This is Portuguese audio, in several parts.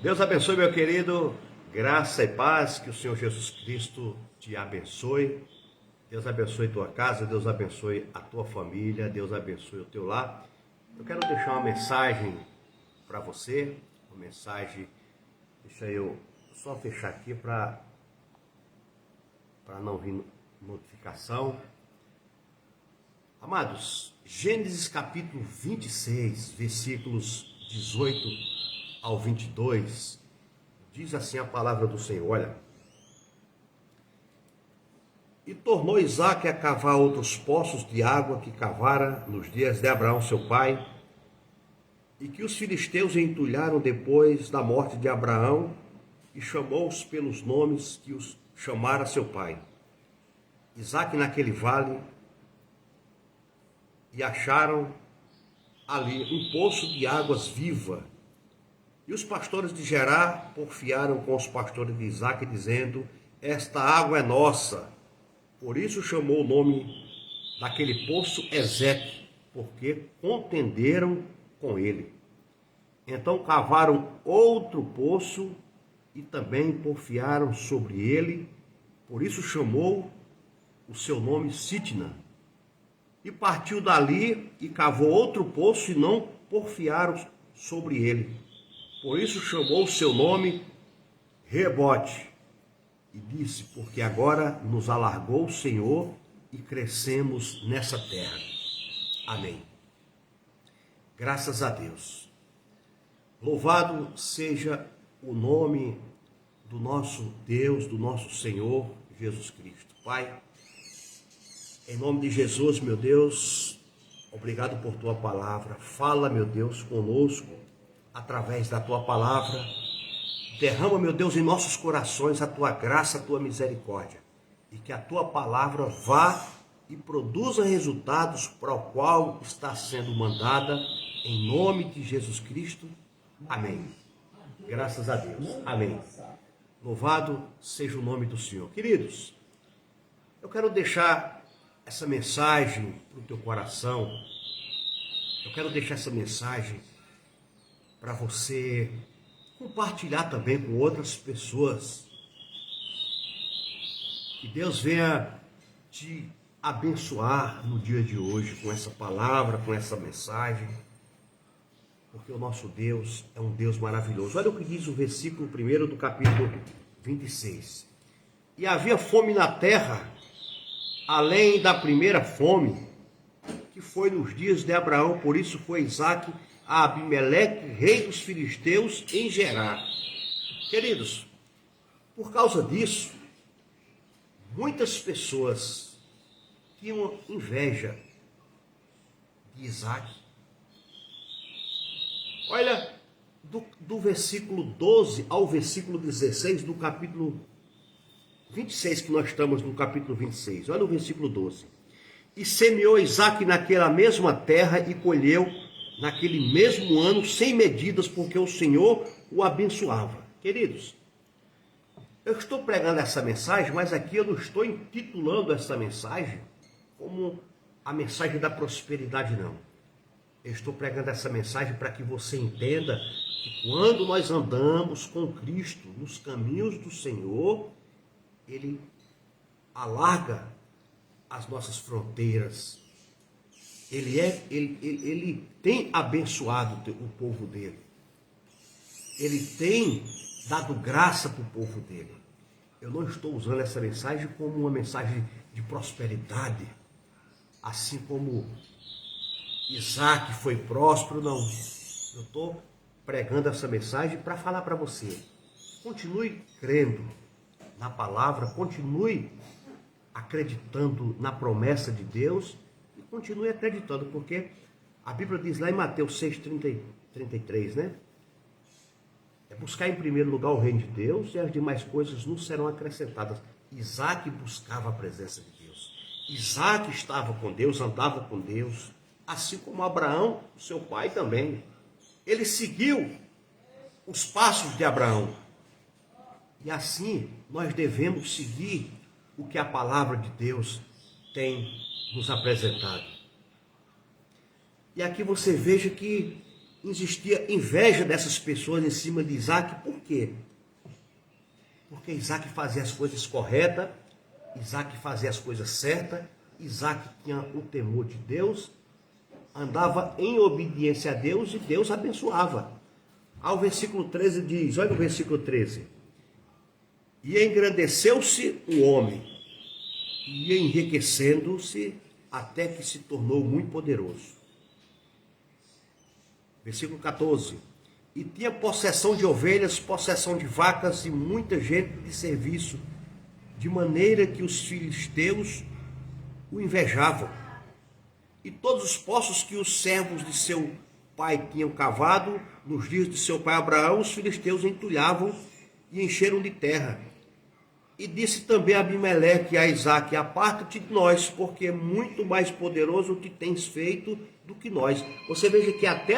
Deus abençoe, meu querido. Graça e paz, que o Senhor Jesus Cristo te abençoe. Deus abençoe tua casa, Deus abençoe a tua família, Deus abençoe o teu lar. Eu quero deixar uma mensagem para você, uma mensagem, deixa eu só fechar aqui para não vir notificação. Amados, Gênesis capítulo 26, versículos 18 ao 22, diz assim a palavra do Senhor, olha: E tornou Isaque a cavar outros poços de água que cavara nos dias de Abraão seu pai, e que os filisteus entulharam depois da morte de Abraão, e chamou-os pelos nomes que os chamara seu pai. Isaque naquele vale, e acharam ali um poço de águas viva. E os pastores de Gerar porfiaram com os pastores de Isaque, dizendo: Esta água é nossa. Por isso chamou o nome daquele poço Ezeque, porque contenderam com ele. Então cavaram outro poço e também porfiaram sobre ele, por isso chamou o seu nome Sitna. E partiu dali e cavou outro poço e não porfiaram sobre ele. Por isso chamou o seu nome Rebote. E disse: Porque agora nos alargou o Senhor e crescemos nessa terra. Amém. Graças a Deus. Louvado seja o nome do nosso Deus, do nosso Senhor Jesus Cristo. Pai, em nome de Jesus, meu Deus, obrigado por tua palavra. Fala, meu Deus, conosco através da tua palavra. Derrama, meu Deus, em nossos corações a tua graça, a tua misericórdia. E que a tua palavra vá e produza resultados para o qual está sendo mandada, em nome de Jesus Cristo. Amém. Graças a Deus. Amém. Louvado seja o nome do Senhor. Queridos, eu quero deixar essa mensagem para o teu coração. Eu quero deixar essa mensagem para você compartilhar também com outras pessoas. Que Deus venha te abençoar no dia de hoje com essa palavra, com essa mensagem, porque o nosso Deus é um Deus maravilhoso. Olha o que diz o versículo 1 do capítulo 26. E havia fome na terra, além da primeira fome, que foi nos dias de Abraão. Por isso foi Isaque a Abimeleque, rei dos filisteus, em Gerar. Queridos, por causa disso, muitas pessoas tinham inveja de Isaque. Olha, do versículo 12 ao versículo 16 do capítulo 26, que nós estamos no capítulo 26. Olha o versículo 12. E semeou Isaque naquela mesma terra e colheu naquele mesmo ano sem medidas, porque o Senhor o abençoava. Queridos, eu estou pregando essa mensagem, mas aqui eu não estou intitulando essa mensagem como a mensagem da prosperidade, não. Eu estou pregando essa mensagem para que você entenda que quando nós andamos com Cristo nos caminhos do Senhor, Ele alarga as nossas fronteiras. Ele tem abençoado o povo dele. Ele tem dado graça para o povo dele. Eu não estou usando essa mensagem como uma mensagem de prosperidade, assim como Isaque foi próspero, não. Eu estou pregando essa mensagem para falar para você: continue crendo na palavra, continue acreditando na promessa de Deus e continue acreditando, porque a Bíblia diz lá em Mateus 6:33, né? É buscar em primeiro lugar o reino de Deus e as demais coisas nos serão acrescentadas. Isaque buscava a presença de Deus. Isaque estava com Deus, andava com Deus, assim como Abraão, seu pai também. Ele seguiu os passos de Abraão. E assim nós devemos seguir o que a palavra de Deus tem nos apresentado. E aqui você veja que existia inveja dessas pessoas em cima de Isaque. Por quê? Porque Isaac fazia as coisas corretas, Isaac fazia as coisas certas, Isaac tinha o temor de Deus, andava em obediência a Deus e Deus abençoava. Ao versículo 13 diz, olha o versículo 13. E engrandeceu-se o homem, e enriquecendo-se, até que se tornou muito poderoso. Versículo 14. E tinha possessão de ovelhas, possessão de vacas e muita gente de serviço, de maneira que os filisteus o invejavam. E todos os poços que os servos de seu pai tinham cavado, nos dias de seu pai Abraão, os filisteus entulhavam e encheram de terra. E disse também Abimeleque a Isaque, aparta-te de nós, porque é muito mais poderoso o que tens feito do que nós. Você veja que até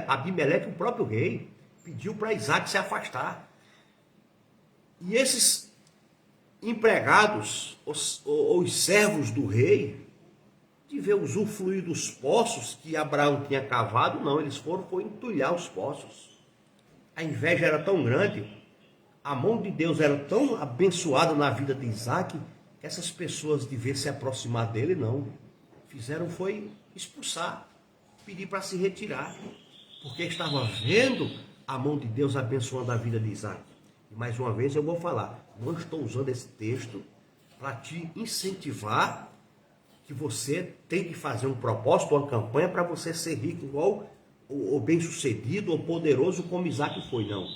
Abimeleque, o próprio rei, pediu para Isaque se afastar. E esses empregados, os servos do rei, de ver usufruir dos poços que Abraão tinha cavado, não, eles foi entulhar os poços. A inveja era tão grande, a mão de Deus era tão abençoada na vida de Isaac, que essas pessoas, de ver se aproximar dele, não. Fizeram foi expulsar, pedir para se retirar, porque estava vendo a mão de Deus abençoando a vida de Isaac. E mais uma vez eu vou falar, não estou usando esse texto para te incentivar que você tem que fazer um propósito, uma campanha para você ser rico igual ou bem-sucedido ou poderoso como Isaac foi, não.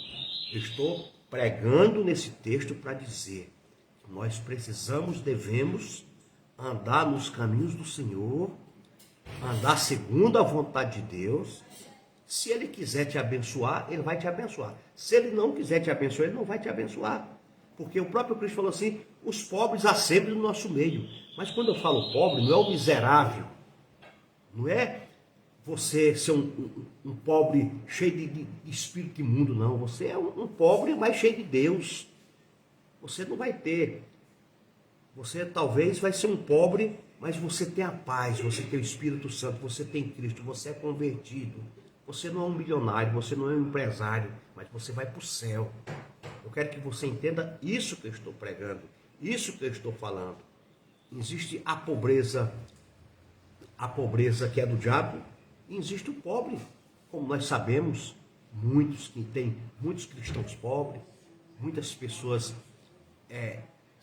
Eu estou pregando nesse texto para dizer que nós precisamos, devemos andar nos caminhos do Senhor, andar segundo a vontade de Deus. Se Ele quiser te abençoar, Ele vai te abençoar. Se Ele não quiser te abençoar, Ele não vai te abençoar. Porque o próprio Cristo falou assim, os pobres há sempre no nosso meio. Mas quando eu falo pobre, não é o miserável. Não é você ser um pobre cheio de espírito imundo, não. Você é um pobre, mas cheio de Deus. Você não vai ter. Você talvez vai ser um pobre, mas você tem a paz, você tem o Espírito Santo, você tem Cristo, você é convertido. Você não é um milionário, você não é um empresário, mas você vai para o céu. Eu quero que você entenda isso que eu estou pregando, isso que eu estou falando. Existe a pobreza que é do diabo, e existe o pobre, como nós sabemos, muitos cristãos pobres, muitas pessoas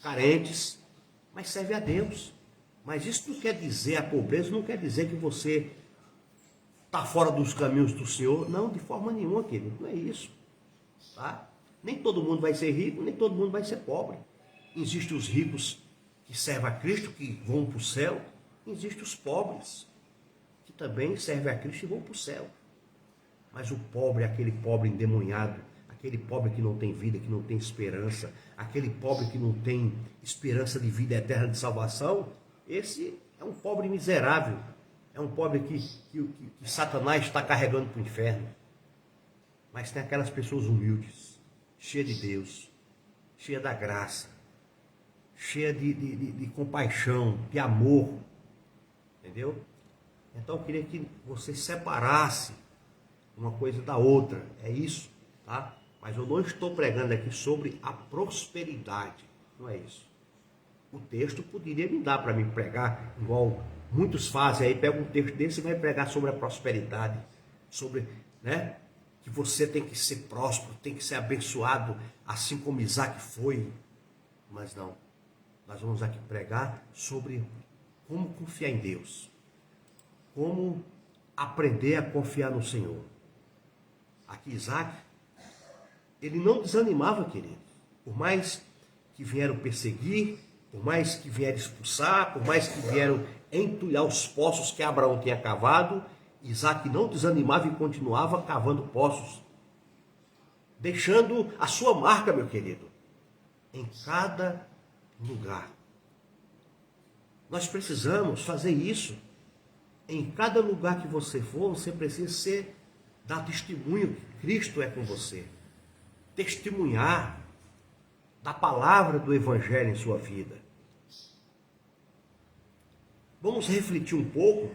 carentes, mas serve a Deus. Mas isso não quer dizer, a pobreza não quer dizer que você está fora dos caminhos do Senhor. Não, de forma nenhuma, querido, não é isso. Tá? Nem todo mundo vai ser rico, nem todo mundo vai ser pobre. Existem os ricos que servem a Cristo, que vão para o céu. Existem os pobres, que também servem a Cristo e vão para o céu. Mas o pobre é aquele pobre endemoniado, aquele pobre que não tem vida, que não tem esperança, aquele pobre que não tem esperança de vida eterna, de salvação, esse é um pobre miserável, é um pobre que Satanás está carregando para o inferno. Mas tem aquelas pessoas humildes, cheias de Deus, cheias da graça, cheias de compaixão, de amor, entendeu? Então eu queria que você separasse uma coisa da outra, é isso, tá? Mas eu não estou pregando aqui sobre a prosperidade, não é isso. O texto poderia me dar para me pregar, igual muitos fazem aí, pega um texto desse e vai pregar sobre a prosperidade, sobre, né, que você tem que ser próspero, tem que ser abençoado, assim como Isaac foi. Mas não, nós vamos aqui pregar sobre como confiar em Deus, como aprender a confiar no Senhor. Aqui Isaac, ele não desanimava, querido, por mais que vieram perseguir, por mais que vieram expulsar, por mais que vieram entulhar os poços que Abraão tinha cavado, Isaac não desanimava e continuava cavando poços, deixando a sua marca, meu querido, em cada lugar. Nós precisamos fazer isso. Em cada lugar que você for, você precisa dar testemunho que Cristo é com você. Testemunhar da palavra do Evangelho em sua vida. Vamos refletir um pouco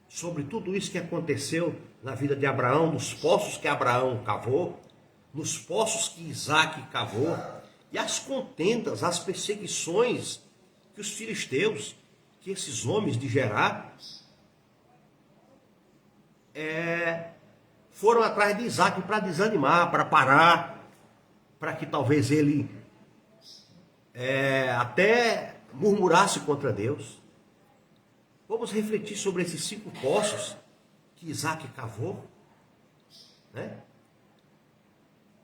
sobre tudo isso que aconteceu na vida de Abraão, nos poços que Abraão cavou, nos poços que Isaac cavou, e as contendas, as perseguições que os filisteus, que esses homens de Gerar, foram atrás de Isaac para desanimar, para parar, para que talvez ele até murmurasse contra Deus. Vamos refletir sobre esses 5 poços que Isaac cavou, né?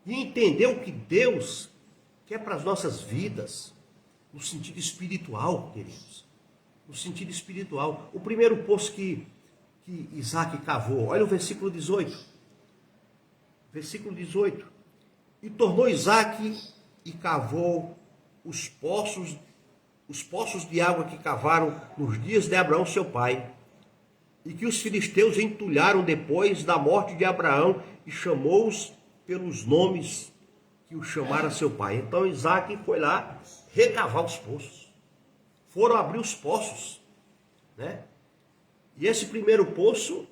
E entender o que Deus quer para as nossas vidas, no sentido espiritual, queridos. No sentido espiritual. O primeiro poço que Isaac cavou, olha o versículo 18. Versículo 18. E tornou Isaac e cavou os poços de água que cavaram nos dias de Abraão, seu pai, e que os filisteus entulharam depois da morte de Abraão, e chamou-os pelos nomes que o chamara seu pai. Então Isaac foi lá recavar os poços. Foram abrir os poços, né? E esse primeiro poço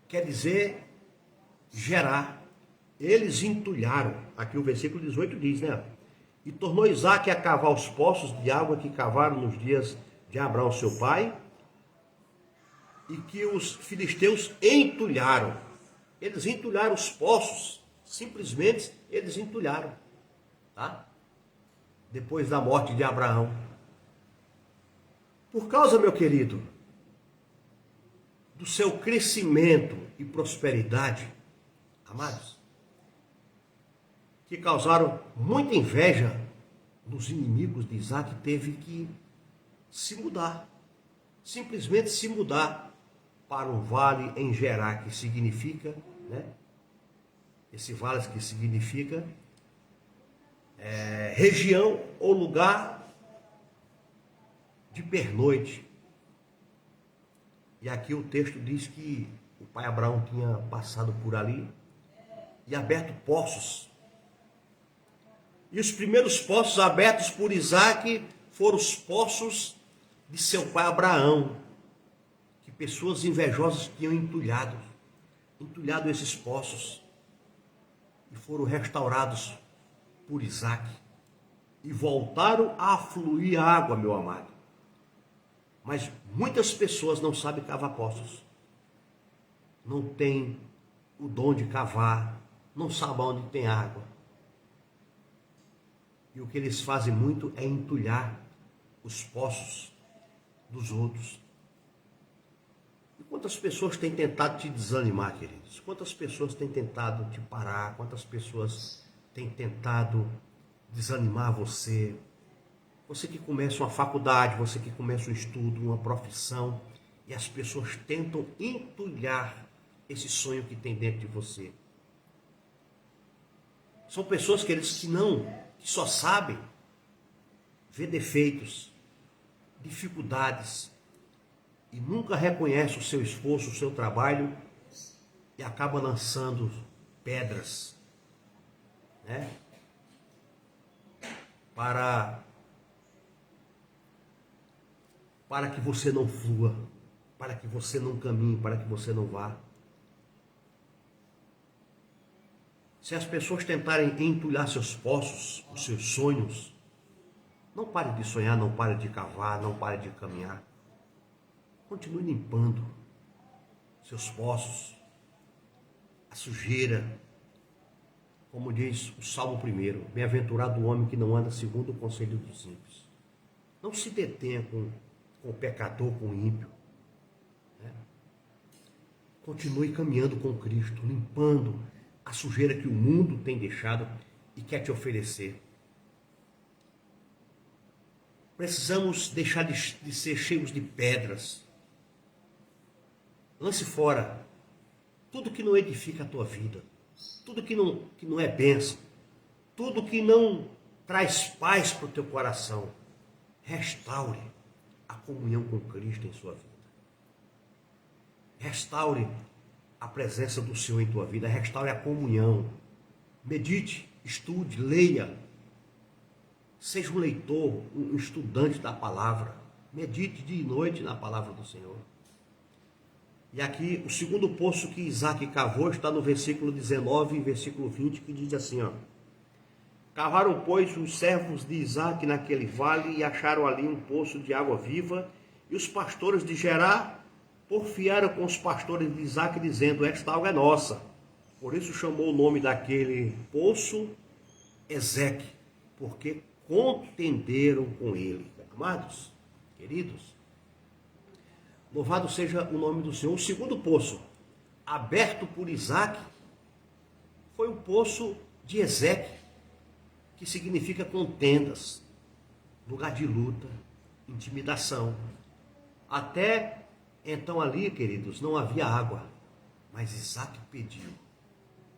quer dizer Gerar. Eles entulharam. Aqui o versículo 18 diz, né? E tornou Isaac a cavar os poços de água que cavaram nos dias de Abraão, seu pai, e que os filisteus entulharam. Eles entulharam os poços, simplesmente eles entulharam, tá? Depois da morte de Abraão. Por causa, meu querido, do seu crescimento e prosperidade, amados, que causaram muita inveja nos inimigos de Isaac, teve que se mudar, simplesmente se mudar para um vale em Gerar, que significa, né? Esse vale que significa região ou lugar de pernoite. E aqui o texto diz que o pai Abraão tinha passado por ali e aberto poços. E os primeiros poços abertos por Isaac foram os poços de seu pai Abraão, que pessoas invejosas tinham entulhado esses poços, e foram restaurados por Isaac, e voltaram a fluir água, meu amado. Mas muitas pessoas não sabem cavar poços, não têm o dom de cavar, não sabem onde tem água. E o que eles fazem muito é entulhar os poços dos outros. E quantas pessoas têm tentado te desanimar, queridos? Quantas pessoas têm tentado te parar? Quantas pessoas têm tentado desanimar você? Você que começa uma faculdade, você que começa um estudo, uma profissão, e as pessoas tentam entulhar esse sonho que tem dentro de você. São pessoas, queridos, que só sabem ver defeitos, dificuldades, e nunca reconhece o seu esforço, o seu trabalho, e acaba lançando pedras, né? Para que você não flua, para que você não caminhe, para que você não vá. Se as pessoas tentarem entulhar seus poços, os seus sonhos, não pare de sonhar, não pare de cavar, não pare de caminhar. Continue limpando seus poços, a sujeira. Como diz o Salmo 1, bem-aventurado o homem que não anda segundo o conselho dos ímpios. Não se detenha com o pecador, com o ímpio. Né? Continue caminhando com Cristo, limpando a sujeira que o mundo tem deixado e quer te oferecer. Precisamos deixar de ser cheios de pedras. Lance fora tudo que não edifica a tua vida, tudo que não é bênção, tudo que não traz paz para o teu coração. Restaure a comunhão com Cristo em sua vida. Restaure a presença do Senhor em tua vida, restaure a comunhão. Medite, estude, leia. Seja um leitor, um estudante da palavra. Medite dia e noite na palavra do Senhor. E aqui o segundo poço que Isaac cavou está no versículo 19 e versículo 20, que diz assim, ó. Cavaram, pois, os servos de Isaac naquele vale e acharam ali um poço de água viva, e os pastores de Gerar porfiaram com os pastores de Isaac, dizendo, esta água é nossa. Por isso chamou o nome daquele poço Ezeque, porque contenderam com ele. Amados, queridos, louvado seja o nome do Senhor. O segundo poço, aberto por Isaac, foi o poço de Ezeque, que significa contendas, lugar de luta, intimidação. Até então ali, queridos, não havia água, mas Isaac pediu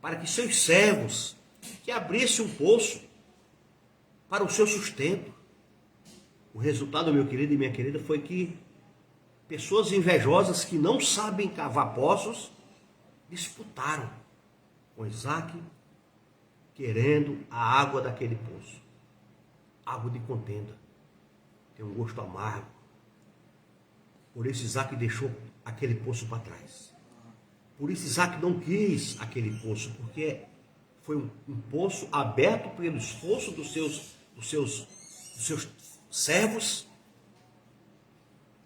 para que seus servos que abrissem um poço para o seu sustento. O resultado, meu querido e minha querida, foi que pessoas invejosas que não sabem cavar poços disputaram com Isaac, querendo a água daquele poço. Água de contenda. Tem um gosto amargo. Por isso Isaac deixou aquele poço para trás. Por isso Isaac não quis aquele poço, porque foi um poço aberto pelo esforço dos seus servos.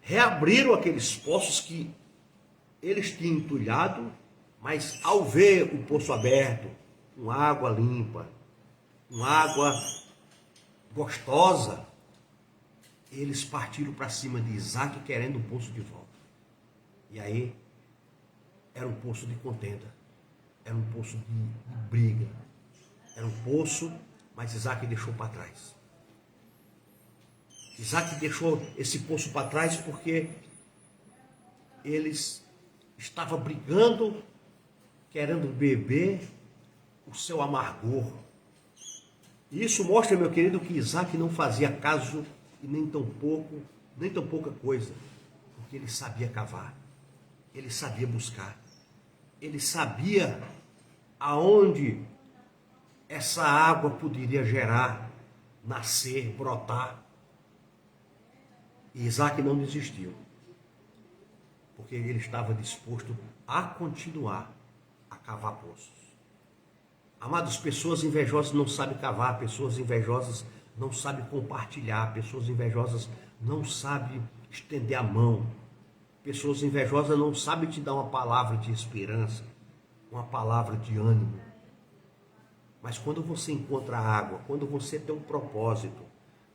Reabriram aqueles poços que eles tinham entulhado, mas ao ver o poço aberto, com água limpa, com água gostosa, eles partiram para cima de Isaac querendo o poço de volta. E aí era um poço de contenda, era um poço de briga, era um poço, mas Isaac deixou para trás. Isaac deixou esse poço para trás porque eles estavam brigando, querendo beber o seu amargor. E isso mostra, meu querido, que Isaac não fazia caso e nem tão pouca coisa, porque ele sabia cavar, ele sabia buscar, ele sabia aonde essa água poderia gerar, nascer, brotar. E Isaac não desistiu, porque ele estava disposto a continuar a cavar poços. Amados, pessoas invejosas não sabem cavar, pessoas invejosas não sabem compartilhar, pessoas invejosas não sabem estender a mão, pessoas invejosas não sabem te dar uma palavra de esperança, uma palavra de ânimo. Mas quando você encontra água, quando você tem um propósito,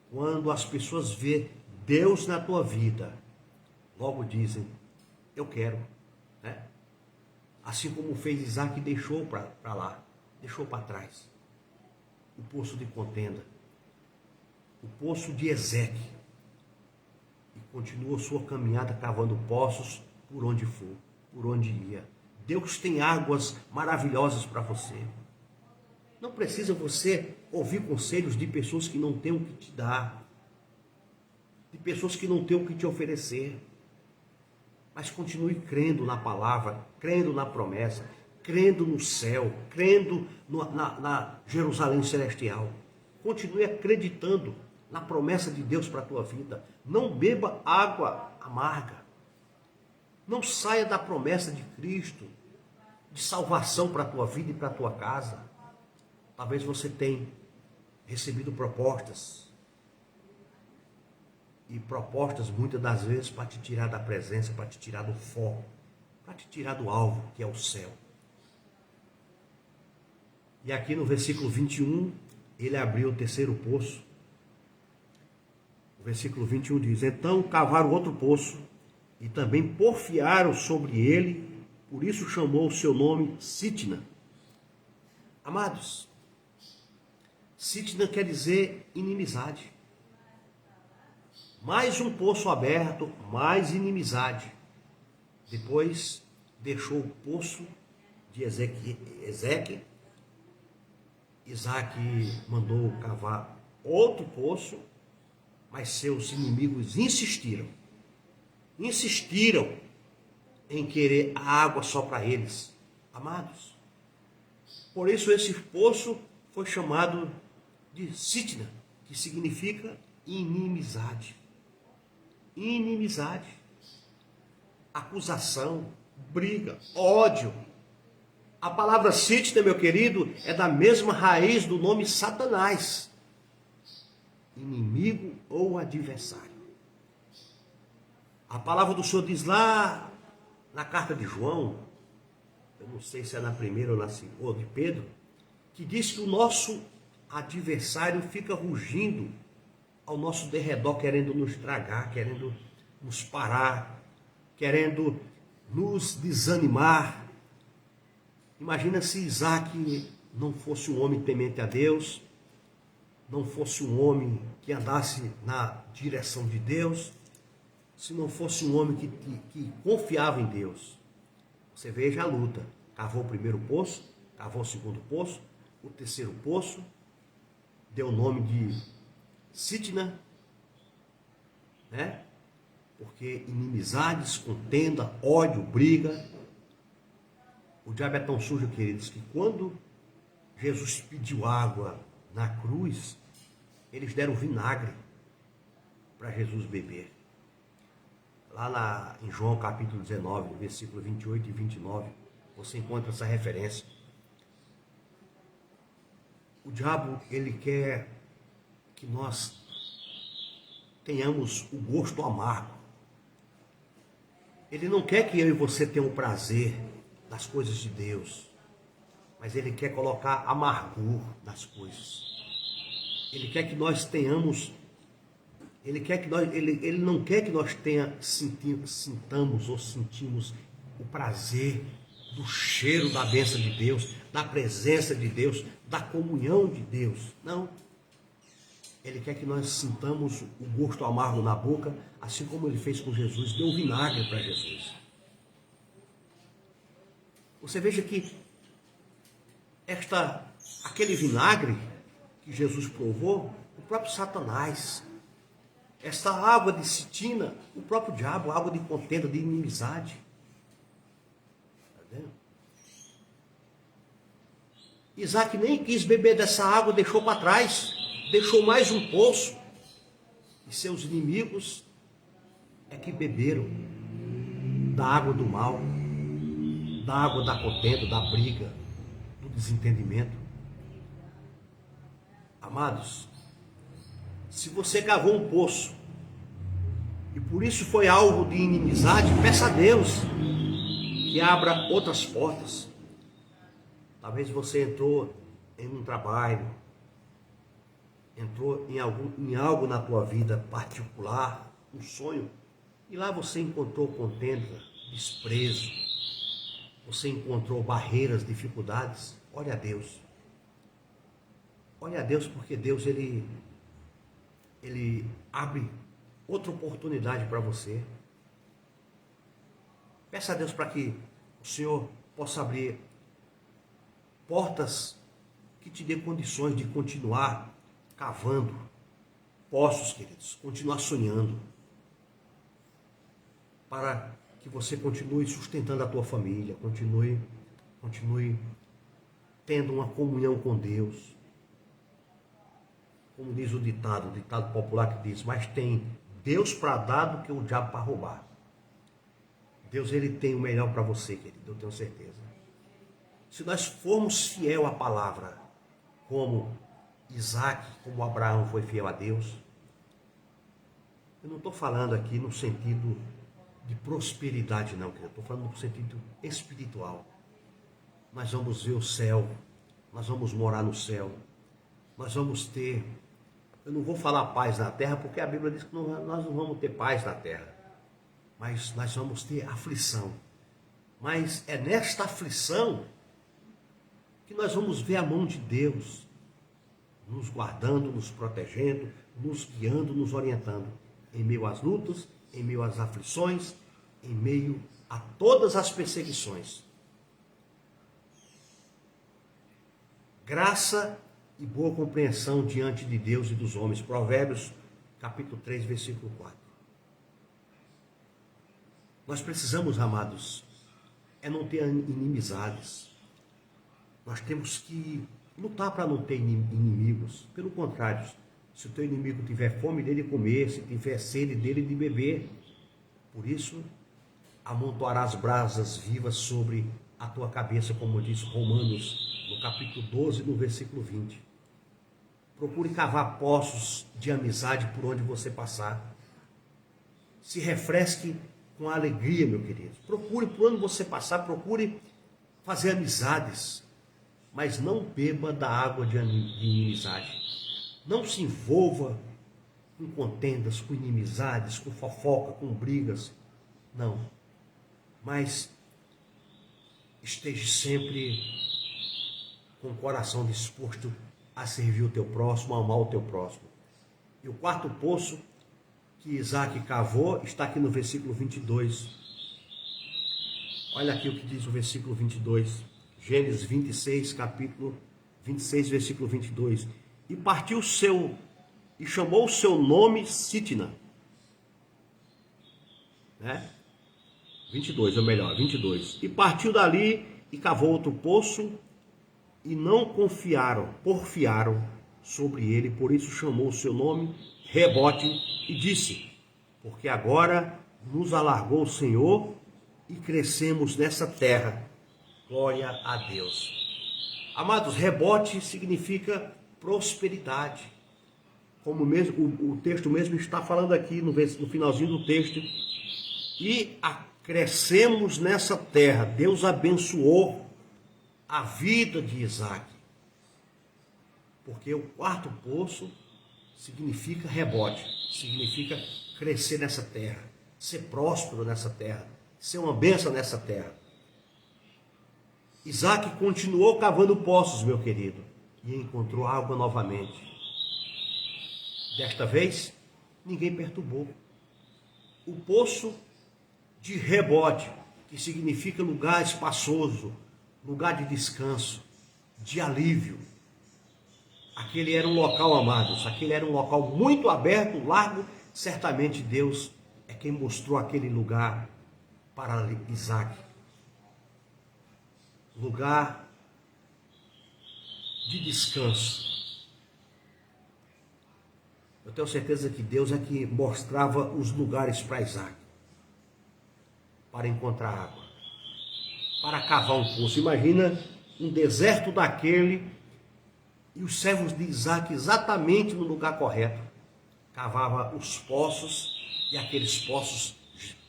quando as pessoas vê Deus na tua vida, logo dizem, eu quero, né? Assim como fez Isaac, deixou para lá, deixou para trás o poço de contenda, o poço de Ezeque, e continuou sua caminhada cavando poços por onde for, por onde ia. Deus tem águas maravilhosas para você. Não precisa você ouvir conselhos de pessoas que não têm o que te dar, de pessoas que não têm o que te oferecer. Mas continue crendo na palavra, crendo na promessa, crendo no céu, crendo na Jerusalém celestial. Continue acreditando na promessa de Deus para a tua vida. Não beba água amarga. Não saia da promessa de Cristo, de salvação para a tua vida e para a tua casa. Talvez você tenha recebido propostas. E propostas muitas das vezes para te tirar da presença, para te tirar do foco, para te tirar do alvo, que é o céu. E aqui no versículo 21, ele abriu o terceiro poço. O versículo 21 diz, então cavaram outro poço, e também porfiaram sobre ele, por isso chamou o seu nome Sitna. Amados, Sitna quer dizer inimizade. Mais um poço aberto, mais inimizade. Depois deixou o poço de Ezeque. Isaac mandou cavar outro poço, mas seus inimigos insistiram em querer a água só para eles. Amados, por isso esse poço foi chamado de Sitna, que significa inimizade. Inimizade, acusação, briga, ódio. A palavra Sitna, meu querido, é da mesma raiz do nome Satanás. Inimigo ou adversário. A palavra do Senhor diz lá na carta de João, eu não sei se é na primeira ou de Pedro, que diz que o nosso adversário fica rugindo ao nosso derredor, querendo nos tragar, querendo nos parar, querendo nos desanimar. Imagina se Isaac não fosse um homem temente a Deus, não fosse um homem que andasse na direção de Deus, se não fosse um homem que confiava em Deus. Você veja a luta. Cavou o primeiro poço, cavou o segundo poço, o terceiro poço, deu o nome de Sitna, né? Porque inimizades, contenda, ódio, briga. O diabo é tão sujo, queridos, que quando Jesus pediu água na cruz, eles deram vinagre para Jesus beber. Lá em João capítulo 19, versículo 28 e 29, você encontra essa referência. O diabo, ele quer que nós tenhamos o gosto amargo. Ele não quer que eu e você tenham prazer das coisas de Deus, mas ele quer colocar amargor nas coisas. Ele quer que nós tenhamos, ele não quer que nós sintamos ou sentimos o prazer do cheiro da bênção de Deus, da presença de Deus, da comunhão de Deus. Não. Ele quer que nós sintamos o gosto amargo na boca, assim como ele fez com Jesus, deu vinagre para Jesus. Você veja que aquele vinagre que Jesus provou, o próprio Satanás, esta água de Sitna, o próprio diabo, água de contenda, de inimizade. Está vendo? Isaac nem quis beber dessa água, deixou para trás, deixou mais um poço, e seus inimigos é que beberam da água do mal, da água da contenda, da briga, do desentendimento. Amados, se você cavou um poço e por isso foi alvo de inimizade, peça a Deus que abra outras portas. Talvez você entrou em um trabalho, entrou em algo na tua vida particular, um sonho, e lá você encontrou contenda, desprezo, você encontrou barreiras, dificuldades. Olha a Deus. Olha a Deus, porque Deus ele abre outra oportunidade para você. Peça a Deus para que o Senhor possa abrir portas que te dê condições de continuar cavando poços, queridos, continuar sonhando, para que você continue sustentando a tua família, continue tendo uma comunhão com Deus. Como diz o ditado popular que diz, mas tem Deus para dar do que o diabo para roubar. Deus, ele tem o melhor para você, querido, eu tenho certeza. Se nós formos fiel à palavra, como Isaac, como Abraão foi fiel a Deus, eu não estou falando aqui no sentido de prosperidade, não, querido, eu estou falando no sentido espiritual. Nós vamos ver o céu, nós vamos morar no céu, nós vamos ter, eu não vou falar paz na terra, porque a Bíblia diz que nós não vamos ter paz na terra, mas nós vamos ter aflição. Mas é nesta aflição que nós vamos ver a mão de Deus, nos guardando, nos protegendo, nos guiando, nos orientando, em meio às lutas, em meio às aflições, em meio a todas as perseguições. Graça e boa compreensão diante de Deus e dos homens. Provérbios, capítulo 3, versículo 4. Nós precisamos, amados, não ter inimizades. Nós temos que lutar para não ter inimigos. Pelo contrário, se o teu inimigo tiver fome dele comer, se tiver sede dele de beber. Por isso, amontoarás brasas vivas sobre a tua cabeça, como diz Romanos, no capítulo 12, no versículo 20. Procure cavar poços de amizade por onde você passar. Se refresque com alegria, meu querido. Procure, por onde você passar, procure fazer amizades, mas não beba da água de inimizade. Não se envolva com contendas, com inimizades, com fofoca, com brigas. Não. Mas esteja sempre com o coração disposto a servir o teu próximo, a amar o teu próximo. E o quarto poço que Isaac cavou está aqui no versículo 22. Olha aqui o que diz o versículo 22. Gênesis 26, capítulo 26, versículo 22. E partiu e chamou o seu nome Sitna. Né? 22, ou melhor, 22. E partiu dali e cavou outro poço, e não porfiaram sobre ele, por isso chamou o seu nome Rebote, e disse: porque agora nos alargou o Senhor e crescemos nessa terra. Glória a Deus. Amados, rebote significa prosperidade. Como mesmo, o texto mesmo está falando aqui no finalzinho do texto. E crescemos nessa terra. Deus abençoou a vida de Isaac. Porque o quarto poço significa rebote, significa crescer nessa terra, ser próspero nessa terra, ser uma bênção nessa terra. Isaac continuou cavando poços, meu querido, e encontrou água novamente. Desta vez, ninguém perturbou. O poço de rebote, que significa lugar espaçoso, lugar de descanso, de alívio. Aquele era um local, amados, aquele era um local muito aberto, largo. Certamente Deus é quem mostrou aquele lugar para Isaac. Lugar de descanso. Eu tenho certeza que Deus é que mostrava os lugares para Isaac, para encontrar água, para cavar um poço. Imagina um deserto daquele, e os servos de Isaac exatamente no lugar correto. Cavava os poços, e aqueles poços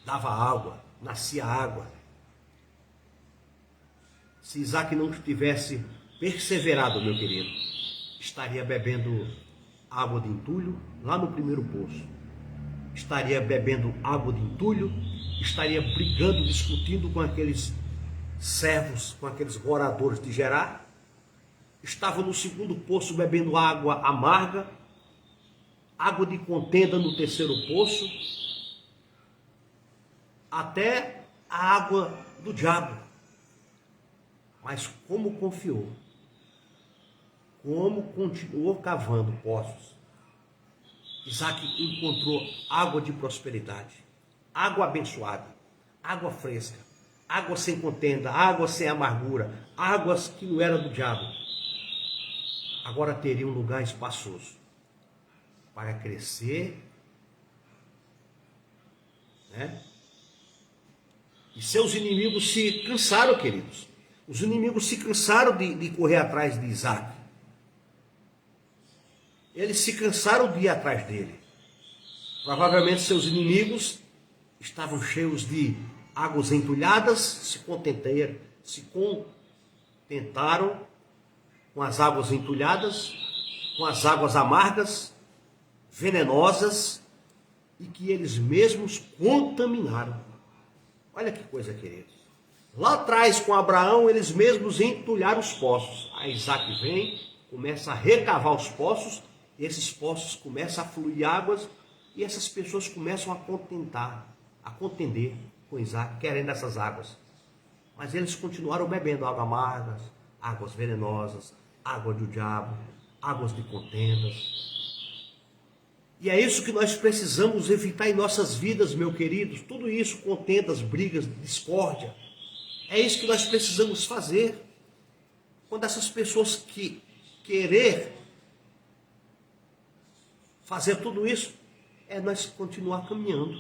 dava água, nascia água. Se Isaac não tivesse perseverado, meu querido, estaria bebendo água de entulho lá no primeiro poço. Estaria bebendo água de entulho, estaria brigando, discutindo com aqueles servos, com aqueles moradores de Gerar. Estava no segundo poço bebendo água amarga, água de contenda no terceiro poço, até a água do diabo. Mas como confiou, como continuou cavando poços, Isaac encontrou água de prosperidade, água abençoada, água fresca, água sem contenda, água sem amargura, águas que não eram do diabo. Agora teria um lugar espaçoso para crescer, né? E seus inimigos se cansaram, queridos. Os inimigos se cansaram de correr atrás de Isaac. Eles se cansaram de ir atrás dele. Provavelmente seus inimigos estavam cheios de águas entulhadas, se contentaram com as águas entulhadas, com as águas amargas, venenosas, e que eles mesmos contaminaram. Olha que coisa, queridos. Lá atrás, com Abraão, eles mesmos entulharam os poços. Aí Isaac vem, começa a recavar os poços, e esses poços começam a fluir águas, e essas pessoas começam a contender com Isaac, querendo essas águas. Mas eles continuaram bebendo águas amargas, águas venenosas, água do diabo, águas de contendas. E é isso que nós precisamos evitar em nossas vidas, meus queridos. Tudo isso, contendas, brigas, discórdia. É isso que nós precisamos fazer. Quando essas pessoas que querer fazer tudo isso, é nós continuar caminhando.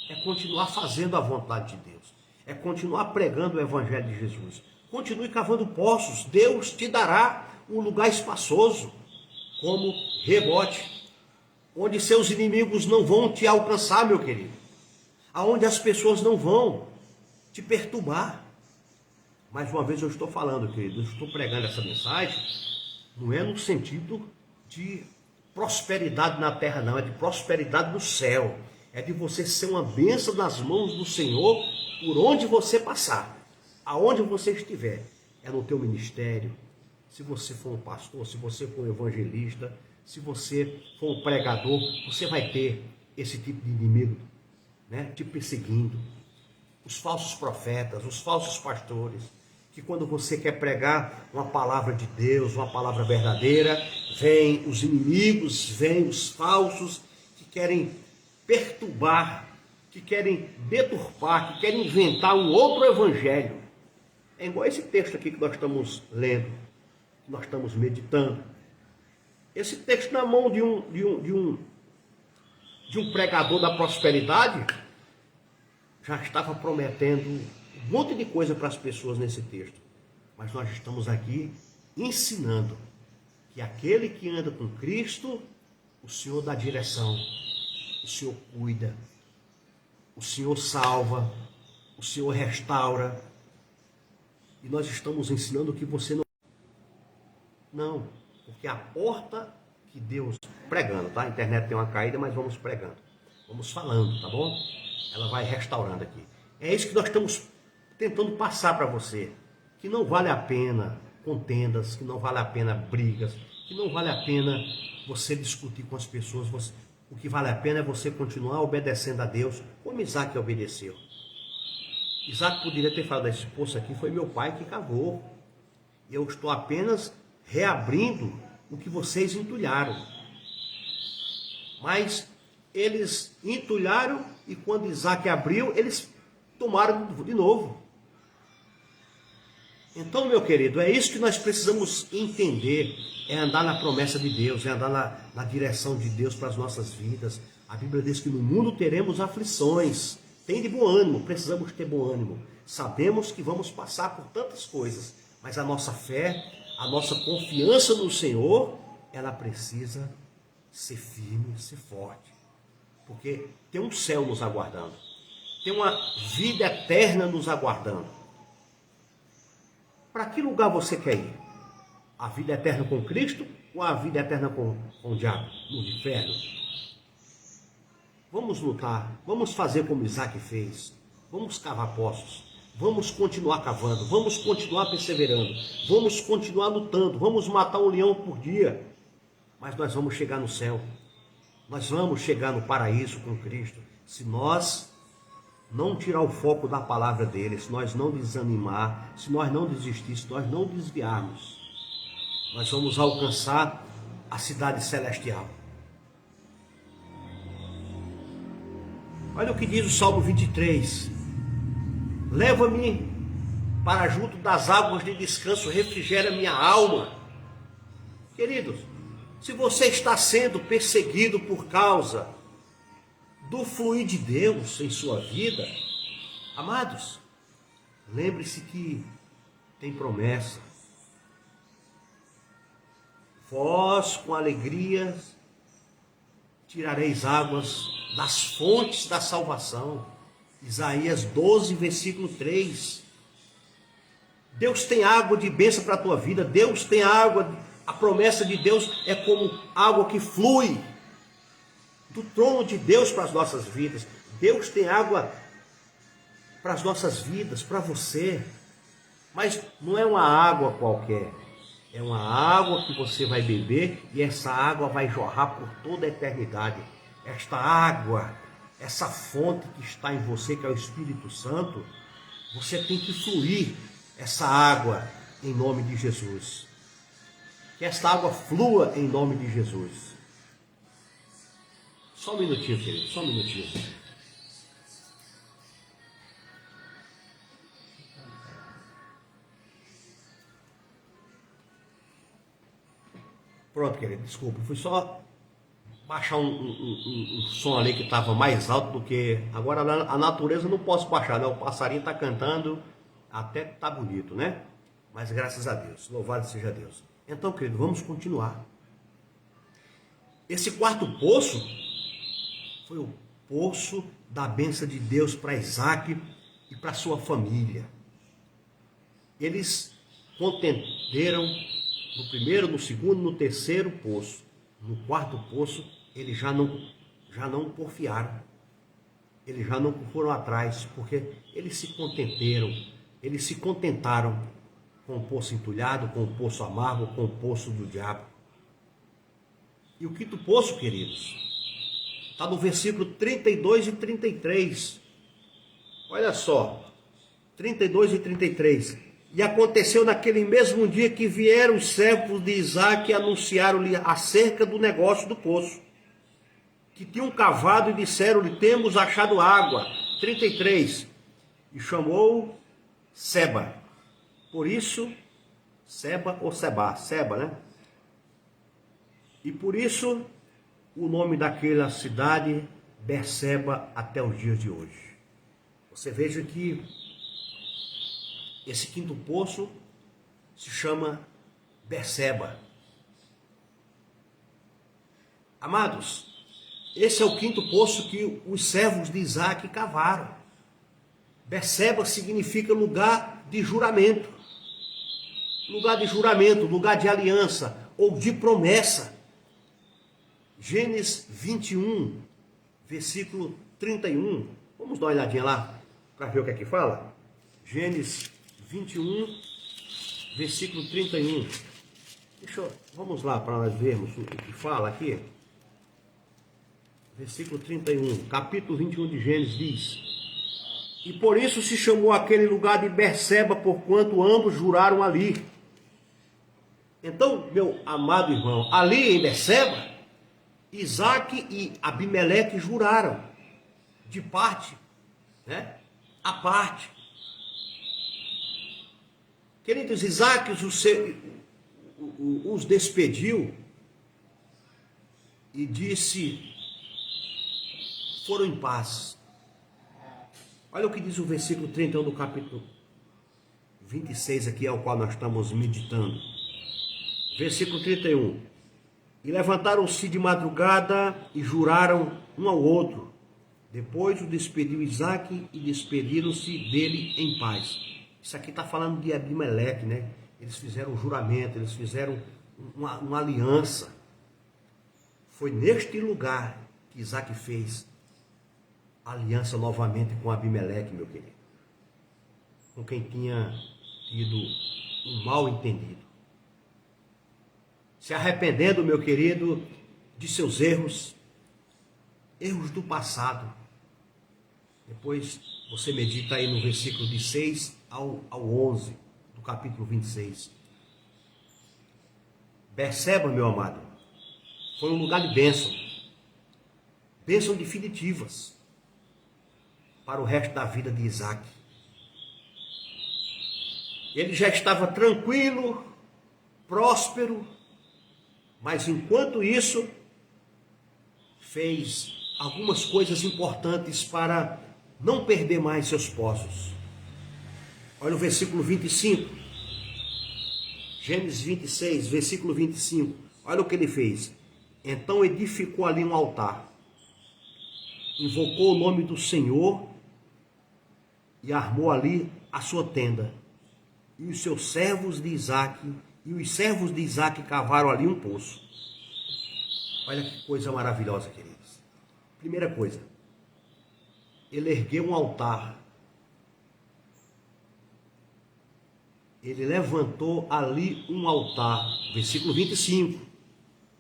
é continuar fazendo a vontade de Deus, é continuar pregando o Evangelho de Jesus. Continue cavando poços, Deus te dará um lugar espaçoso, como rebote, onde seus inimigos não vão te alcançar, meu querido, aonde as pessoas não vão te perturbar. Mais uma vez eu estou falando, querido, eu estou pregando essa mensagem, não é no sentido de prosperidade na terra, não, é de prosperidade no céu. É de você ser uma bênção nas mãos do Senhor por onde você passar, aonde você estiver. É no teu ministério, se você for um pastor, se você for um evangelista, se você for um pregador, você vai ter esse tipo de inimigo, né, te perseguindo. Os falsos profetas, os falsos pastores, que quando você quer pregar uma palavra de Deus, uma palavra verdadeira, vem os inimigos, vem os falsos, que querem perturbar, que querem deturpar, que querem inventar um outro evangelho. É igual esse texto aqui que nós estamos lendo, que nós estamos meditando. Esse texto na mão de um pregador da prosperidade, já estava prometendo um monte de coisa para as pessoas nesse texto. Mas nós estamos aqui ensinando que aquele que anda com Cristo, o Senhor dá direção, o Senhor cuida, o Senhor salva, o Senhor restaura. E nós estamos ensinando que você não, porque a porta que Deus, pregando, tá? A internet tem uma caída, mas vamos pregando, vamos falando, tá bom? Ela vai restaurando aqui. É isso que nós estamos tentando passar para você, que não vale a pena contendas, que não vale a pena brigas, que não vale a pena você discutir com as pessoas. O que vale a pena é você continuar obedecendo a Deus, como Isaac obedeceu. Isaac poderia ter falado: esse poço aqui foi meu pai que cavou, eu estou apenas reabrindo o que vocês entulharam. Mas eles entulharam, e quando Isaac abriu, eles tomaram de novo. Então, meu querido, é isso que nós precisamos entender, é andar na promessa de Deus, é andar na direção de Deus para as nossas vidas. A Bíblia diz que no mundo teremos aflições. Tem de bom ânimo, precisamos ter bom ânimo. Sabemos que vamos passar por tantas coisas, mas a nossa fé, a nossa confiança no Senhor, ela precisa ser firme, ser forte. Porque tem um céu nos aguardando, tem uma vida eterna nos aguardando. Para que lugar você quer ir? A vida eterna com Cristo ou a vida eterna com o diabo, no inferno? Vamos lutar, vamos fazer como Isaac fez, vamos cavar poços, vamos continuar cavando, vamos continuar perseverando, vamos continuar lutando, vamos matar um leão por dia, mas nós vamos chegar no céu, nós vamos chegar no paraíso com Cristo, se nós não tirar o foco da palavra dele, se nós não desanimar, se nós não desistir, se nós não desviarmos, nós vamos alcançar a cidade celestial. Olha o que diz o Salmo 23. Leva-me para junto das águas de descanso, refrigera minha alma. Queridos, se você está sendo perseguido por causa do fluir de Deus em sua vida, amados, lembre-se que tem promessa. Vós com alegria tirareis águas das fontes da salvação. Isaías 12, versículo 3. Deus tem água de bênção para a tua vida. Deus tem água. A promessa de Deus é como água que flui do trono de Deus para as nossas vidas. Deus tem água para as nossas vidas, para você. Mas não é uma água qualquer. É uma água que você vai beber e essa água vai jorrar por toda a eternidade. Esta água, essa fonte que está em você, que é o Espírito Santo, você tem que fluir essa água em nome de Jesus. Que esta água flua em nome de Jesus. Só um minutinho, querido, só um minutinho. Pronto, querido, desculpa, fui só baixar um som ali que estava mais alto do que... Agora a natureza eu não posso baixar, né? O passarinho está cantando, até tá bonito, né? Mas graças a Deus, louvado seja Deus. Então, querido, vamos continuar. Esse quarto poço foi o poço da bênção de Deus para Isaac e para sua família. Eles contenderam no primeiro, no segundo, no terceiro poço. No quarto poço, eles já não porfiaram. Eles já não foram atrás, porque eles se contentaram com o poço entulhado, com o poço amargo, com o poço do diabo. E o quinto poço, queridos, está no versículo 32 e 33. Olha só, 32 e 33. E aconteceu naquele mesmo dia que vieram os servos de Isaque e anunciaram-lhe acerca do negócio do poço, que tinham cavado, e disseram-lhe: temos achado água. 33. E chamou Seba. Por isso, Seba ou Sebá, Seba, né? E por isso, o nome daquela cidade, Berseba, até os dias de hoje. Você veja que esse quinto poço se chama Berseba. Amados, esse é o quinto poço que os servos de Isaque cavaram. Berseba significa lugar de juramento. Lugar de juramento, lugar de aliança ou de promessa. Gênesis 21, versículo 31. Vamos dar uma olhadinha lá para ver o que é que fala? Gênesis 21, versículo 31. Vamos lá para nós vermos o que fala aqui. Versículo 31, capítulo 21 de Gênesis diz: e por isso se chamou aquele lugar de Berseba, porquanto ambos juraram ali. Então, meu amado irmão, ali em Berseba, Isaque e Abimeleque juraram, de parte, né? A parte. Queridos, Isaque os despediu e disse: foram em paz. Olha o que diz o versículo 31 do capítulo 26 aqui, ao qual nós estamos meditando. Versículo 31. E levantaram-se de madrugada e juraram um ao outro. Depois o despediu Isaque e despediram-se dele em paz. Isso aqui está falando de Abimeleque, né? Eles fizeram um juramento, eles fizeram uma aliança. Foi neste lugar que Isaque fez aliança novamente com Abimeleque, meu querido. Com quem tinha tido um mal entendido. Se arrependendo, meu querido, de seus erros do passado. Depois você medita aí no versículo de 6 ao 11 do capítulo 26. Berseba, meu amado, foi um lugar de bênção. Bênção definitivas para o resto da vida de Isaque. Ele já estava tranquilo, próspero, mas enquanto isso, fez algumas coisas importantes para não perder mais seus poços. Olha o versículo 25. Gênesis 26, versículo 25. Olha o que ele fez. Então edificou ali um altar. Invocou o nome do Senhor e armou ali a sua tenda. E os seus servos de Isaque, cavaram ali um poço. Olha que coisa maravilhosa, queridos. Primeira coisa, ele ergueu um altar. Ele levantou ali um altar. Versículo 25.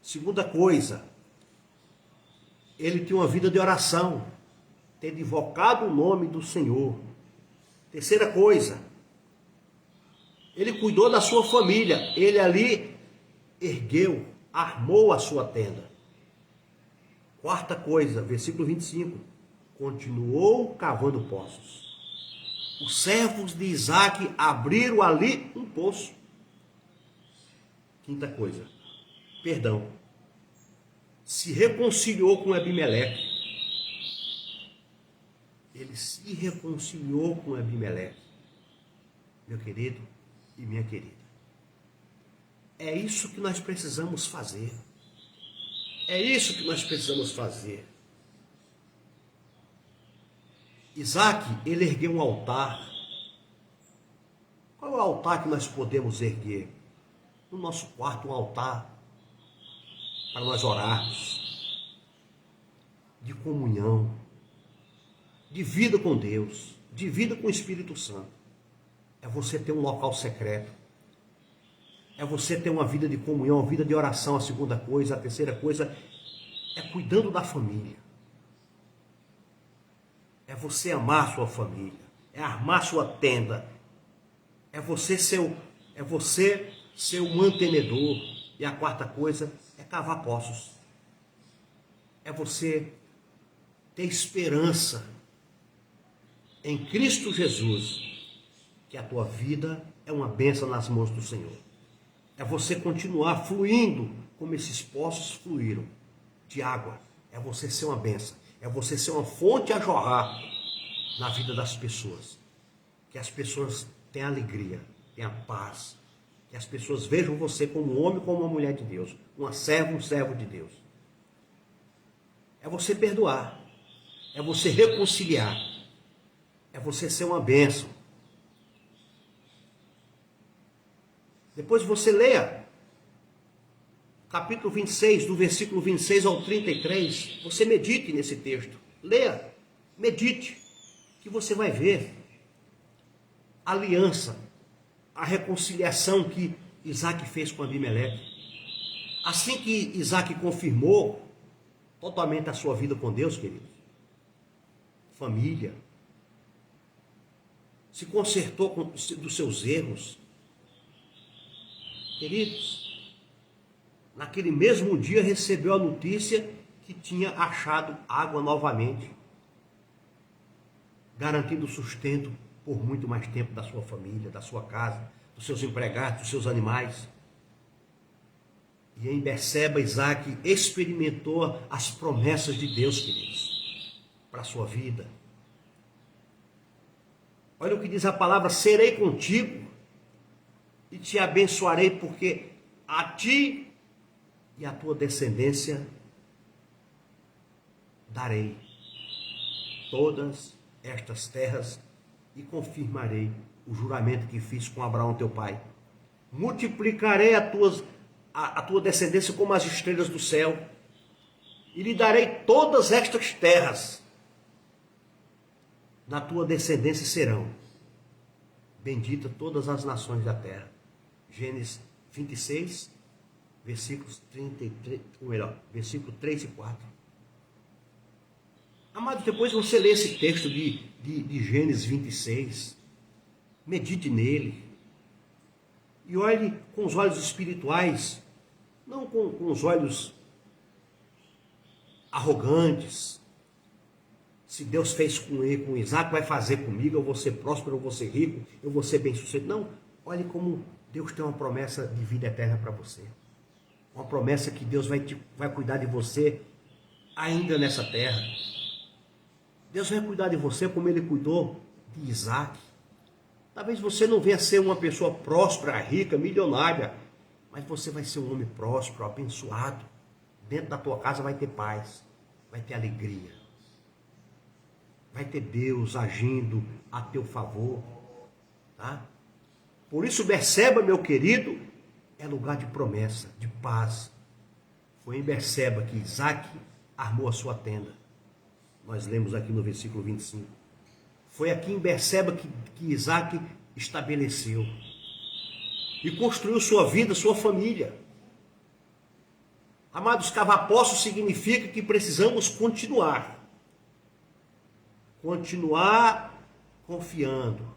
Segunda coisa, ele tinha uma vida de oração, tendo invocado o nome do Senhor. Terceira coisa, ele cuidou da sua família. Ele ali ergueu, armou a sua tenda. Quarta coisa, versículo 25, continuou cavando poços. Os servos de Isaque abriram ali um poço. Quinta coisa, perdão. se reconciliou com Abimeleque. Ele se reconciliou com Abimeleque. Meu querido e minha querida. É isso que nós precisamos fazer. É isso que nós precisamos fazer. Isaac, ele ergueu um altar. Qual é o altar que nós podemos erguer? No nosso quarto, um altar para nós orarmos, de comunhão, de vida com Deus, de vida com o Espírito Santo. É você ter um local secreto. É você ter uma vida de comunhão, uma vida de oração, a segunda coisa. A terceira coisa é cuidando da família. É você amar sua família, é armar sua tenda, é você ser o mantenedor. E a quarta coisa é cavar poços. É você ter esperança em Cristo Jesus, que a tua vida é uma bênção nas mãos do Senhor. É você continuar fluindo como esses poços fluíram de água. É você ser uma bênção. É você ser uma fonte a jorrar na vida das pessoas. Que as pessoas tenham alegria, tenham paz. Que as pessoas vejam você como um homem, como uma mulher de Deus. Uma serva, um servo de Deus. É você perdoar. É você reconciliar. É você ser uma bênção. Depois você leia capítulo 26, do versículo 26 ao 33. Você medite nesse texto. Leia, medite, que você vai ver a aliança, a reconciliação que Isaac fez com Abimeleque. Assim que Isaac confirmou totalmente a sua vida com Deus, queridos, família, se consertou dos seus erros, queridos, naquele mesmo dia recebeu a notícia que tinha achado água novamente, garantindo sustento por muito mais tempo da sua família, da sua casa, dos seus empregados, dos seus animais. E em Berseba, Isaac experimentou as promessas de Deus, queridos, para a sua vida. Olha o que diz a palavra: serei contigo e te abençoarei, porque a ti e a tua descendência darei todas estas terras e confirmarei o juramento que fiz com Abraão teu pai. Multiplicarei a tua descendência como as estrelas do céu e lhe darei todas estas terras. Na tua descendência serão benditas todas as nações da terra. Gênesis 26, versículos 33, ou melhor, versículo 3 e 4. Amados, depois você lê esse texto de Gênesis 26, medite nele, e olhe com os olhos espirituais, não com os olhos arrogantes. Se Deus fez com Isaac, vai fazer comigo, eu vou ser próspero, eu vou ser rico, eu vou ser bem-sucedido. Não, olhe como Deus tem uma promessa de vida eterna para você. Uma promessa que Deus vai cuidar de você ainda nessa terra. Deus vai cuidar de você como Ele cuidou de Isaac. Talvez você não venha ser uma pessoa próspera, rica, milionária, mas você vai ser um homem próspero, abençoado. Dentro da tua casa vai ter paz, vai ter alegria. Vai ter Deus agindo a teu favor, tá? Por isso, Berseba, meu querido, é lugar de promessa, de paz. Foi em Berseba que Isaac armou a sua tenda. Nós lemos aqui no versículo 25. Foi aqui em Berseba que Isaac estabeleceu e construiu sua vida, sua família. Amados, cavar poços significa que precisamos continuar confiando,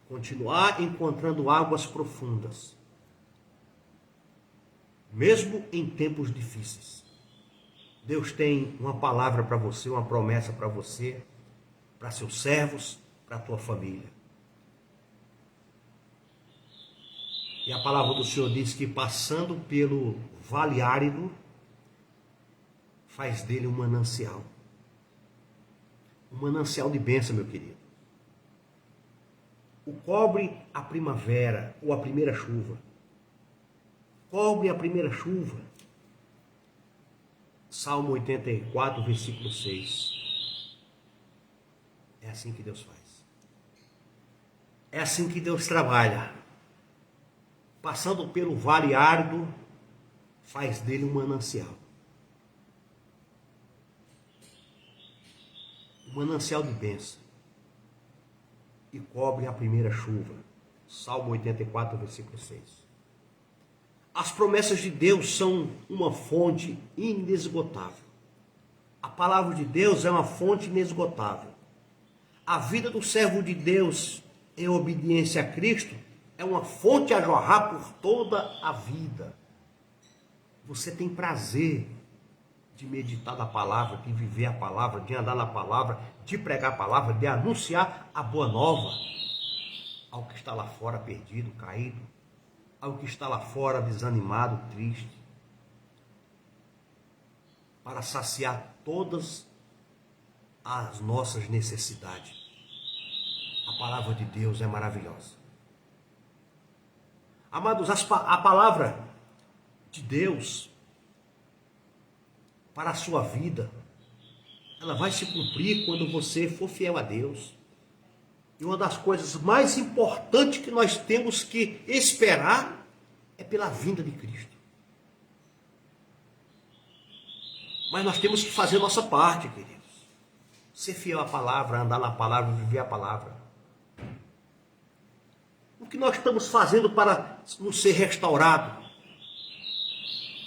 continuar encontrando águas profundas, mesmo em tempos difíceis. Deus tem uma palavra para você, uma promessa para você, para seus servos, para a tua família. E a palavra do Senhor diz que passando pelo vale árido, faz dele um manancial. Um manancial de bênção, meu querido. O cobre a primavera ou a primeira chuva. Cobre a primeira chuva. Salmo 84, versículo 6. É assim que Deus faz. É assim que Deus trabalha. Passando pelo vale árido, faz dele um manancial. Um manancial de bênção. E cobre a primeira chuva. Salmo 84, versículo 6. As promessas de Deus são uma fonte inesgotável. A palavra de Deus é uma fonte inesgotável. A vida do servo de Deus em obediência a Cristo é uma fonte a jorrar por toda a vida. Você tem prazer de meditar na palavra, de viver a palavra, de andar na palavra, de pregar a palavra, de anunciar a boa nova ao que está lá fora perdido, caído, ao que está lá fora desanimado, triste, para saciar todas as nossas necessidades. A palavra de Deus é maravilhosa. Amados, a palavra de Deus para a sua vida, ela vai se cumprir quando você for fiel a Deus. E uma das coisas mais importantes que nós temos que esperar é pela vinda de Cristo. Mas nós temos que fazer a nossa parte, queridos. Ser fiel à palavra, andar na palavra, viver a palavra. O que nós estamos fazendo para nos ser restaurado?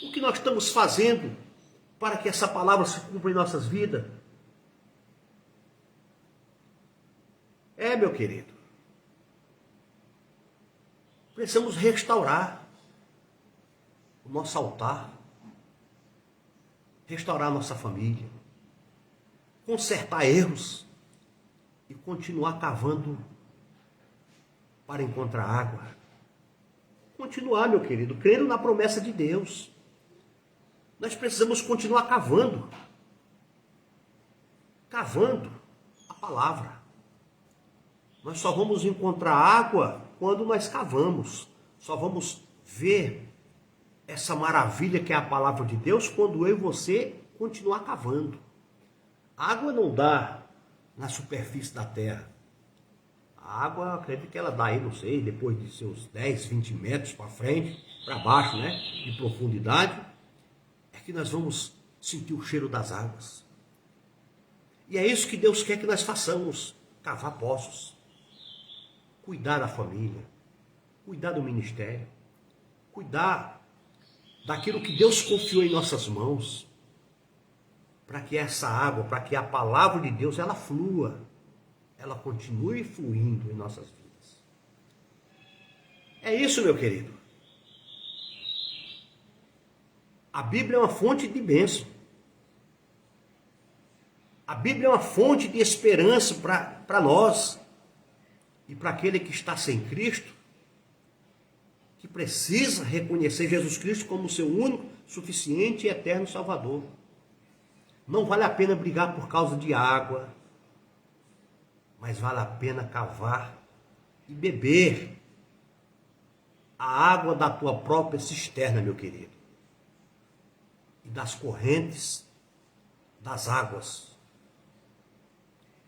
O que nós estamos fazendo para que essa palavra se cumpra em nossas vidas? Meu querido, precisamos restaurar o nosso altar, restaurar a nossa família, consertar erros e continuar cavando para encontrar água. Continuar, meu querido, crendo na promessa de Deus. Nós precisamos continuar cavando a palavra. Nós só vamos encontrar água quando nós cavamos. Só vamos ver essa maravilha que é a palavra de Deus quando eu e você continuar cavando. A água não dá na superfície da terra. A água, eu acredito que ela dá aí, não sei, depois de seus 10, 20 metros para frente, para baixo, né, de profundidade, é que nós vamos sentir o cheiro das águas. E é isso que Deus quer que nós façamos, cavar poços. Cuidar da família, cuidar do ministério, cuidar daquilo que Deus confiou em nossas mãos, para que essa água, para que a palavra de Deus, ela flua, ela continue fluindo em nossas vidas. É isso, meu querido. A Bíblia é uma fonte de bênção. A Bíblia é uma fonte de esperança para nós. E para aquele que está sem Cristo, que precisa reconhecer Jesus Cristo como seu único, suficiente e eterno Salvador. Não vale a pena brigar por causa de água, mas vale a pena cavar e beber a água da tua própria cisterna, meu querido, e das correntes das águas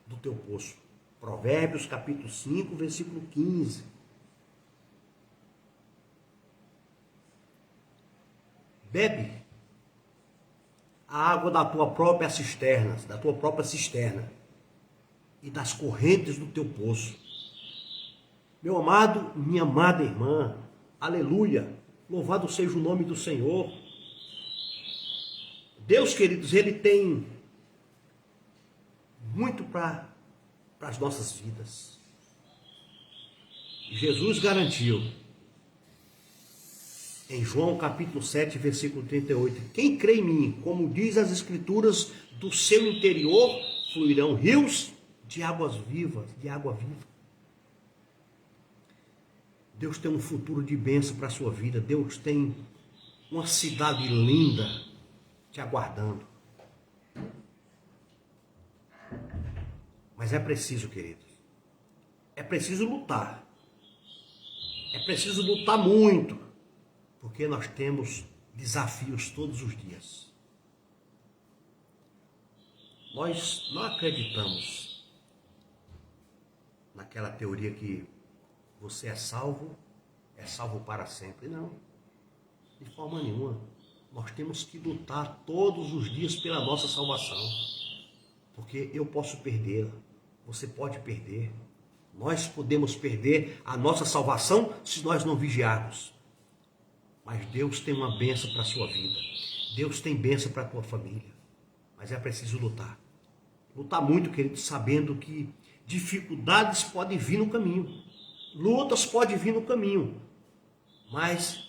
do teu poço. Provérbios capítulo 5, versículo 15. Bebe a água da tua própria cisterna, e das correntes do teu poço. Meu amado, minha amada irmã, aleluia, louvado seja o nome do Senhor. Deus, queridos, Ele tem muito para as nossas vidas. Jesus garantiu em João capítulo 7, versículo 38, quem crê em mim, como diz as escrituras, do seu interior fluirão rios de águas vivas, de água viva. Deus tem um futuro de bênção para a sua vida. Deus tem uma cidade linda te aguardando. Mas é preciso, queridos, é preciso lutar. É preciso lutar muito, porque nós temos desafios todos os dias. Nós não acreditamos naquela teoria que você é salvo para sempre. Não, de forma nenhuma. Nós temos que lutar todos os dias pela nossa salvação. Porque eu posso perdê-la, você pode perder. Nós podemos perder a nossa salvação se nós não vigiarmos. Mas Deus tem uma bênção para a sua vida. Deus tem bênção para a tua família. Mas é preciso lutar. Lutar muito, querido, sabendo que dificuldades podem vir no caminho. Lutas podem vir no caminho. Mas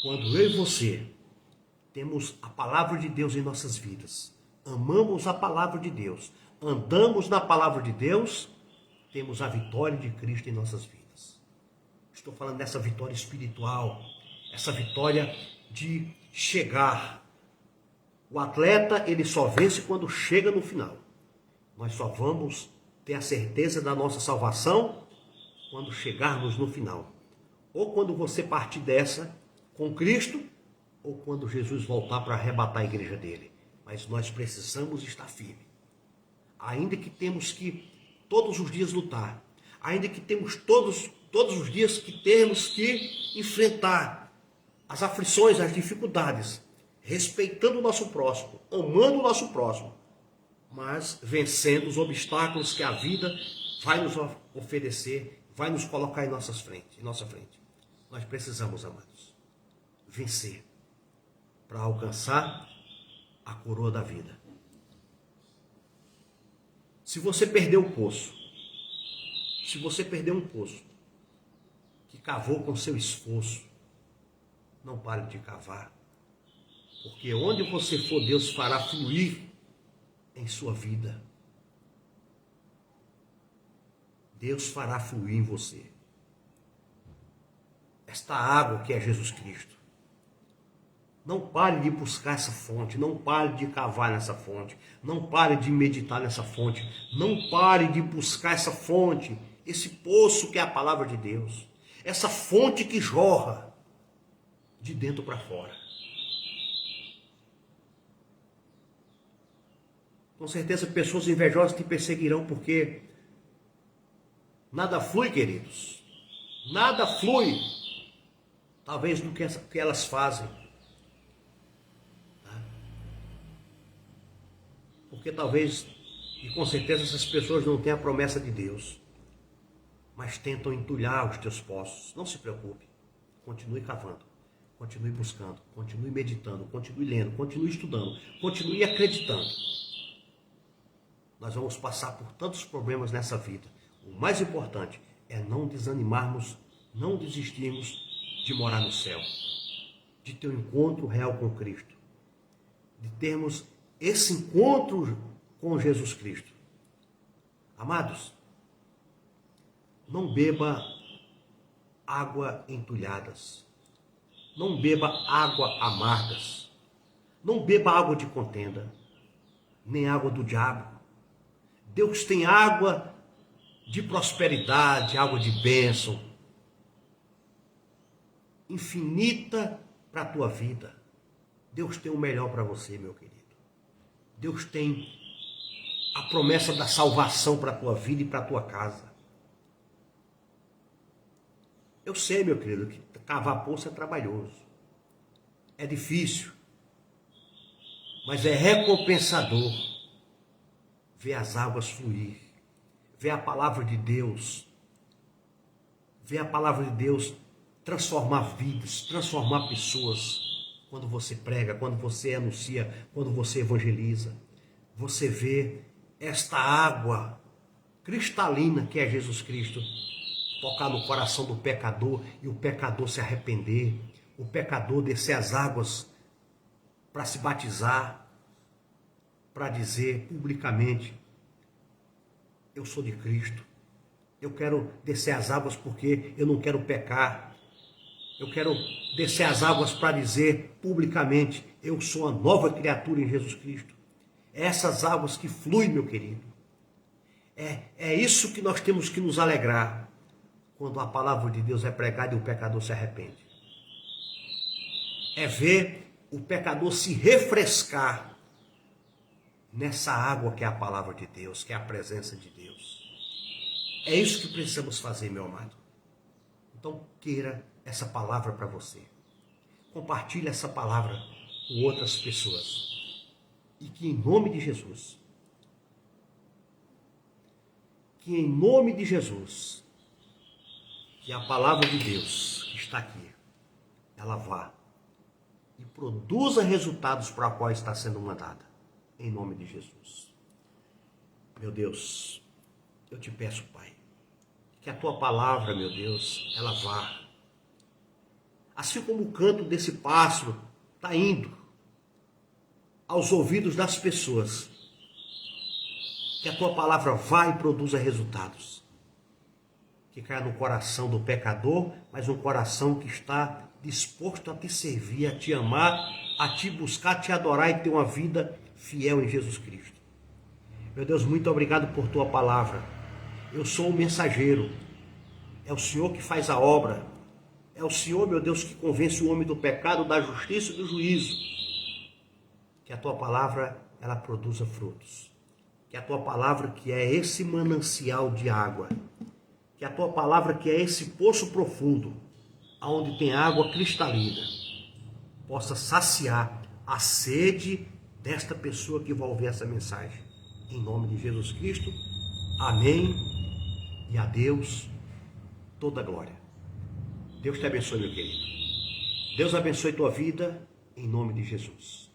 quando eu e você temos a palavra de Deus em nossas vidas, amamos a palavra de Deus, andamos na palavra de Deus, temos a vitória de Cristo em nossas vidas. Estou falando dessa vitória espiritual, essa vitória de chegar. O atleta, ele só vence quando chega no final. Nós só vamos ter a certeza da nossa salvação quando chegarmos no final. Ou quando você partir dessa com Cristo, ou quando Jesus voltar para arrebatar a igreja dele. Mas nós precisamos estar firmes. Ainda que temos que todos os dias lutar. Ainda que temos todos os dias que temos que enfrentar as aflições, as dificuldades. Respeitando o nosso próximo, amando o nosso próximo. Mas vencendo os obstáculos que a vida vai nos oferecer, vai nos colocar em nossa frente. Nós precisamos, amados, vencer para alcançar a coroa da vida. Se você perder um poço, que cavou com seu esforço, não pare de cavar, porque onde você for, Deus fará fluir em sua vida. Deus fará fluir em você esta água que é Jesus Cristo. Não pare de buscar essa fonte, não pare de cavar nessa fonte, não pare de meditar nessa fonte, não pare de buscar essa fonte, esse poço que é a palavra de Deus, essa fonte que jorra de dentro para fora. Com certeza pessoas invejosas te perseguirão, porque nada flui, queridos, nada flui, talvez do que elas fazem. Porque talvez, e com certeza, essas pessoas não têm a promessa de Deus, mas tentam entulhar os teus poços. Não se preocupe, continue cavando, continue buscando, continue meditando, continue lendo, continue estudando, continue acreditando. Nós vamos passar por tantos problemas nessa vida. O mais importante é não desanimarmos, não desistirmos de morar no céu, de ter um encontro real com Cristo, de termos esse encontro com Jesus Cristo. Amados, não beba água entulhadas, não beba água amargas, não beba água de contenda, nem água do diabo. Deus tem água de prosperidade, água de bênção, infinita para a tua vida. Deus tem o melhor para você, meu querido. Deus tem a promessa da salvação para a tua vida e para a tua casa. Eu sei, meu querido, que cavar poço é trabalhoso, é difícil, mas é recompensador ver as águas fluir, ver a palavra de Deus, transformar vidas, transformar pessoas. Quando você prega, quando você anuncia, quando você evangeliza, você vê esta água cristalina que é Jesus Cristo tocar no coração do pecador e o pecador se arrepender, o pecador descer as águas para se batizar, para dizer publicamente: eu sou de Cristo, Eu quero descer as águas porque eu não quero pecar. Eu quero descer as águas para dizer publicamente, eu sou uma nova criatura em Jesus Cristo. É essas águas que fluem, meu querido. É isso que nós temos que nos alegrar quando a palavra de Deus é pregada e o pecador se arrepende. É ver o pecador se refrescar nessa água que é a palavra de Deus, que é a presença de Deus. É isso que precisamos fazer, meu amado. Então, queira essa palavra para você. Compartilhe essa palavra com outras pessoas. E que em nome de Jesus, que a palavra de Deus que está aqui, ela vá e produza resultados para os quais está sendo mandada. Em nome de Jesus. Meu Deus, eu te peço, Pai, que a tua palavra, meu Deus, ela vá. Assim como o canto desse pássaro está indo aos ouvidos das pessoas, que a tua palavra vá e produza resultados. Que caia no coração do pecador, mas um coração que está disposto a te servir, a te amar, a te buscar, a te adorar e ter uma vida fiel em Jesus Cristo. Meu Deus, muito obrigado por tua palavra. Eu sou o mensageiro. É o Senhor que faz a obra. É o Senhor, meu Deus, que convence o homem do pecado, da justiça e do juízo. Que a tua palavra, ela produza frutos. Que a tua palavra, que é esse manancial de água, que a tua palavra, que é esse poço profundo, onde tem água cristalina, possa saciar a sede desta pessoa que vai ouvir essa mensagem. Em nome de Jesus Cristo, amém, e a Deus toda a glória. Deus te abençoe, meu querido. Deus abençoe tua vida, em nome de Jesus.